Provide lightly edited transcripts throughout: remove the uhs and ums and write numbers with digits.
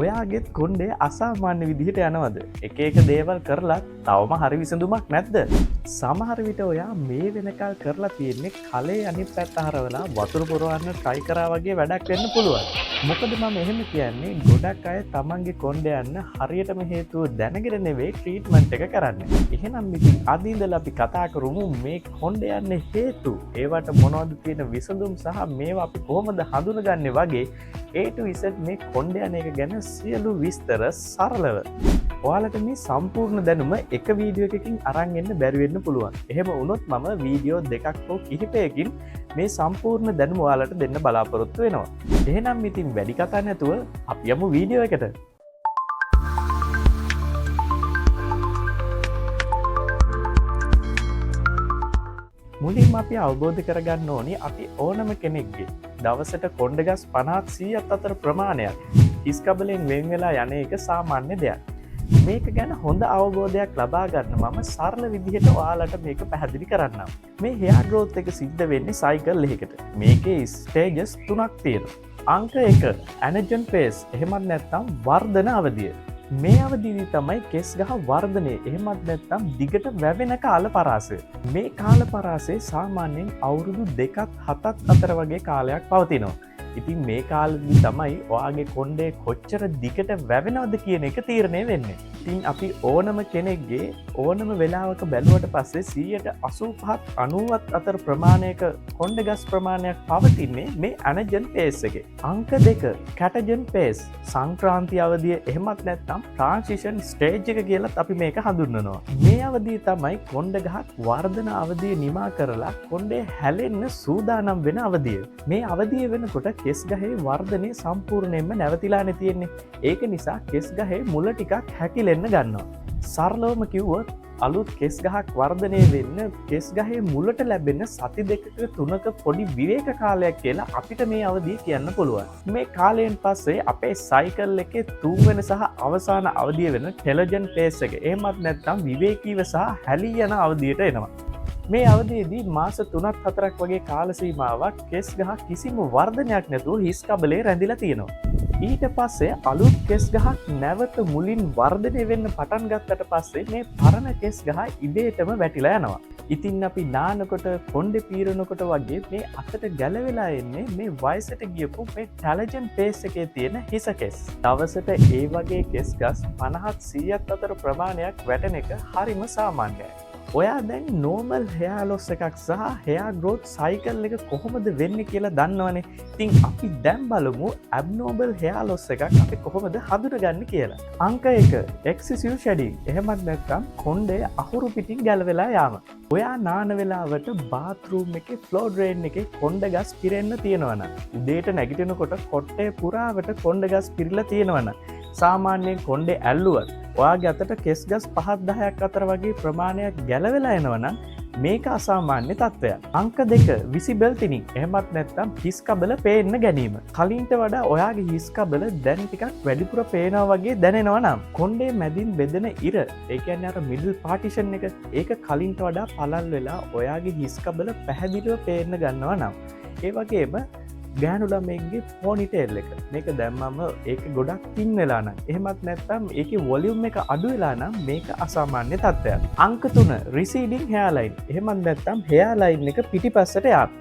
ඔයාගෙත් කොන්්ඩේ අසාමාන්‍ය විදිහට යනවද එක එක දේවල් කරලා තවම හරි විසඳුමක් නැද්ද සමහර විට ඔයා මේ වෙනකල් කරලා තියෙන්නේ කලේ අනිත් පැත්ත හරවලා වතුර පුරවන්න try කරා වගේ වැඩක් වෙන්න පුළුවන් මොකද මම එහෙම කියන්නේ ගොඩක් අය තමන්ගේ කොන්්ඩේ යන්න හරියටම හේතුව දැනගෙන නෙවෙයි ට්‍රීට්මන්ට් එක කරන්නේ එහෙනම් ඉතින් අද ඉඳලා අපි කතා කරමු මේ කොන්්ඩේ යන්න හේතු ඒවට මොනවද තියෙන විසඳුම් සහ මේවා අපි කොහොමද හඳුනගන්නේ වගේ A to Z මේ කොන්්ඩේ යන එක ගැන සියලු විස්තර සරලව ඔයාලට මේ සම්පූර්ණ දැනුම එක වීඩියෝ එකකින් අරන් එන්න බැරි වෙන්න පුළුවන්. එහෙම වුණොත් මම වීඩියෝ දෙකක් හෝ කිහිපයකින් මේ සම්පූර්ණ දැනුම ඔයාලට දෙන්න බලාපොරොත්තු වෙනවා. එහෙනම් ඉතින් වැඩි කතා නැතුව අපි යමු වීඩියෝ එකට. මුලින්ම අපි අවබෝධ කරගන්න ඕනි අපි ඕනම කෙනෙක්ගේ දවසට කොණ්ඩ ගස් 50-100ක් අතර ප්‍රමාණයක් හිස් කබලෙන් වෙන් වෙලා යන එක සාමාන්‍ය දෙයක්. මේක ගැන හොඳ අවබෝධයක් ලබා ගන්න මම සරල විදිහට ඔයාලට මේක පැහැදිලි කරන්නම්. මේ hair growth එක සිද්ධ වෙන්නේ cycle එකකට. මේකේ stages 3ක් තියෙනවා. අංක 1 anagen phase එහෙමත් නැත්නම් වර්ධන අවධිය. මේ අවධියේදී තමයි කෙස් ගහ වර්ධනය එහෙමත් නැත්නම් දිගට වැවෙන කාල පරාසය. මේ කාල පරාසය සාමාන්‍යයෙන් අවුරුදු 2-7 අතර වගේ කාලයක් පවතිනවා. ඉතින් මේ කාලෙදි තමයි ඔයාගේ කොණ්ඩේ කොච්චර දිගට වැවෙනවද කියන එක තීරණය වෙන්නේ. ඉතින් අපි ඕනම කෙනෙක්ගේ ඕනම වෙලාවක බැලුවට පස්සේ 85-90 අතර ප්‍රමාණයක කොණ්ඩ ගස් ප්‍රමාණයක් පවතින්නේ මේ anagen phase එකේ. අංක 2 catagen phase සංක්‍රාන්ති අවධිය එහෙමත් නැත්නම් transition stage එක කියලත් අපි මේක හඳුන්වනවා. මේ අවධිය තමයි කොණ්ඩ ගහක් වර්ධන අවධිය නිමා කරලා කොණ්ඩේ හැලෙන්න සූදානම් වෙන අවධිය. මේ අවධිය වෙනකොට කෙස් ගහේ වර්ධනය සම්පූර්ණයෙන්ම නැවතිලානේ තියෙන්නේ. ඒක නිසා කෙස් ගහේ මුල ටිකක් හැකිලෙන්න ගන්නවා. සරලවම කිව්වොත් අලුත් කෙස් ගහක් වර්ධනය වෙන්න කෙස් ගහේ මුලට ලැබෙන සති 2-3ක පොඩි විවේක කාලයක් කියලා අපිට මේ අවධිය කියන්න පුළුවන්. මේ කාලයෙන් පස්සේ අපේ සයිකල් එකේ තුන්වෙනි සහ අවසාන අවධිය වෙන ටෙලජන් ෆේස් එක. එහෙමත් නැත්නම් විවේකීව සහ හැලී යන අවධියට එනවා. මේ අවධියේදී මාස 3-4ක් වගේ කාල සීමාවක් කෙස් ගහ කිසිම වර්ධනයක් නැතුව හිස් කබලේ රැඳිලා තියෙනවා. ඊට පස්සේ අලුත් කෙස් ගහක් නැවත මුලින් වර්ධනය වෙන්න පටන් ගත්තට පස්සේ මේ පරණ කෙස් ගහ ඉබේටම වැටිලා යනවා. ඉතින් අපි නානකොට කොණ්ඩේ පීරනකොට වගේ මේ අතට ගැලවෙලා එන්නේ මේ වයසට ගියපු මේ ටැලජන් ෆේස් එකේ තියෙන හිස කෙස්. දවසට ඒ වගේ කෙස් ගස් 50-100ක් අතර ප්‍රමාණයක් වැටෙන එක හරිම සාමාන්‍යයි. ඔයා දැන් නෝමල් hair loss එකක් සහ hair growth cycle එක කොහොමද වෙන්නේ කියලා දන්නවනේ. ඉතින් අපි දැන් බලමු abnormal hair loss එකක් අපි කොහොමද හඳුනගන්නේ කියලා. අංක 1 excessive shedding. එහෙමත් නැත්නම් කොණ්ඩේ අහුරු පිටින් ගැලවෙලා යාම. ඔයා නාන වෙලාවට bathroom එකේ floor drain එකේ කොණ්ඩ ගස් පිරෙන්න තියෙනවනම් උදේට නැගිටිනකොට කොට්ටේ පුරාවට කොණ්ඩ ගස් පිරিলা තියෙනවනම් සාමාන්‍යයෙන් කොණ්ඩේ ඇල්ලුවත් ඔයාගේ අතට කෙස් ගස් 5-10ක් අතර වගේ ප්‍රමාණයක් ගැලවෙලා එනවනම් මේක අසාමාන්‍ය තත්ත්වයක්. අංක 2 visible thinning. එහෙමත් නැත්නම් හිස් කබල පේන්න ගැනීම. කලින්ට වඩා ඔයාගේ හිස් කබල දැන් ටිකක් වැඩිපුර පේනවා වගේ දැනෙනවා නම් කොණ්ඩේ මැදින් බෙදෙන ඉර, ඒ කියන්නේ අර middle partition එක, ඒක කලින්ට වඩා පළල් වෙලා ඔයාගේ හිස් කබල පැහැදිලිව පේන්න ගන්නවා නම් ඒ වගේම ගෑනු ළමයින්ගේ පොනිටේල් එක මේක දැම්මම ඒක ගොඩක් තින් වෙලා නම් එහෙමත් නැත්නම් ඒකේ වොලියුම් එක අඩු වෙලා නම් මේක අසාමාන්‍ය තත්ත්වයක්. අංක 3 receding hairline. එහෙමත් නැත්නම් hairline එක පිටිපස්සට යාම.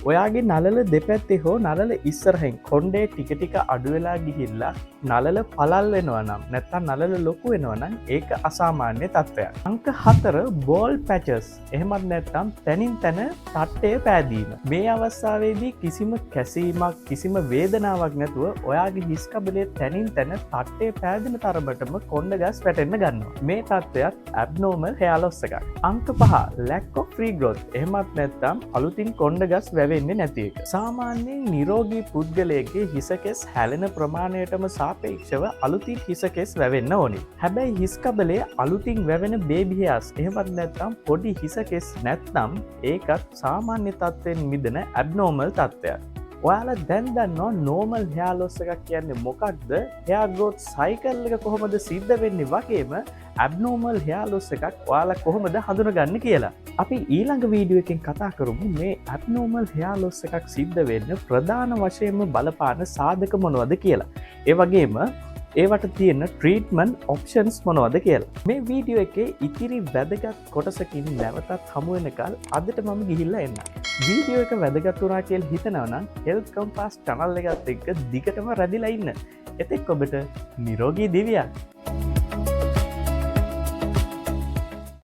ඔයාගේ නලල දෙපැත්තේ හෝ නලල ඉස්සරහින් කොණ්ඩේ ටික ටික අඩු වෙලා ගිහිල්ලා නලල පළල් වෙනවා නම් නැත්නම් නලල ලොකු වෙනවා නම් ඒක අසාමාන්‍ය තත්ත්වයක්. අංක 4 bald patches. එහෙමත් නැත්නම් තනින් තන තට්ටය පෑදීම. මේ අවස්ථාවේදී කිසිම කැසීමක් කිසිම වේදනාවක් නැතුව ඔයාගේ හිස් කබලේ තනින් තන තට්ටය පෑදෙන තරමටම කොණ්ඩ ගස් වැටෙන්න ගන්නවා. මේ තත්ත්වයක් abnormal hair loss එකක්. අංක 5 lack of free growth. එහෙමත් නැත්නම් අලුතින් කොණ්ඩ ගස් වෙන්නේ නැති එක. සාමාන්‍යයෙන් නිරෝගී පුද්ගලයෙක්ගේ හිස කෙස් හැලෙන ප්‍රමාණයටම සාපේක්ෂව අලුතින් හිස කෙස් වැවෙන්න ඕනේ. හැබැයි හිස් කබලේ අලුතින් වැවෙන baby hairs එහෙමත් නැත්නම් පොඩි හිස කෙස් නැත්නම් ඒකත් සාමාන්‍ය තත්ත්වයෙන් මිදෙන abnormal තත්ත්වයක්. ඔයාලා දැන් දන්නවා normal hair loss එකක් කියන්නේ මොකක්ද? hair growth cycle එක කොහොමද සිද්ධ වෙන්නේ වගේම abnormal hair loss එකක් ඔයාලා කොහොමද හඳුනගන්නේ කියලා. අපි ඊළඟ වීඩියෝ එකෙන් කතා කරමු මේ abnormal hair loss එකක් සිද්ධ වෙන්න ප්‍රධාන වශයෙන්ම බලපාන සාධක මොනවද කියලා. ඒ වගේම ඒවට තියෙන ට්‍රීටමන් ඔප්ෂන්ස් මොනවද කියලා. මේ වීඩියෝ එකේ ඉතිරි වැදගත් කොටසකින් නැවතත් හමුවෙනකල් අදට මම ගිහිල්ලා එන්න. වීඩියෝ එක වැදගත් වුණා කියලා හිතනවනම් හෙල්ත් කම්පාස් channel එකත් එක්ක දිගටම රැඳිලා ඉන්න. එතෙක් ඔබට නිරෝගී දිවියක්.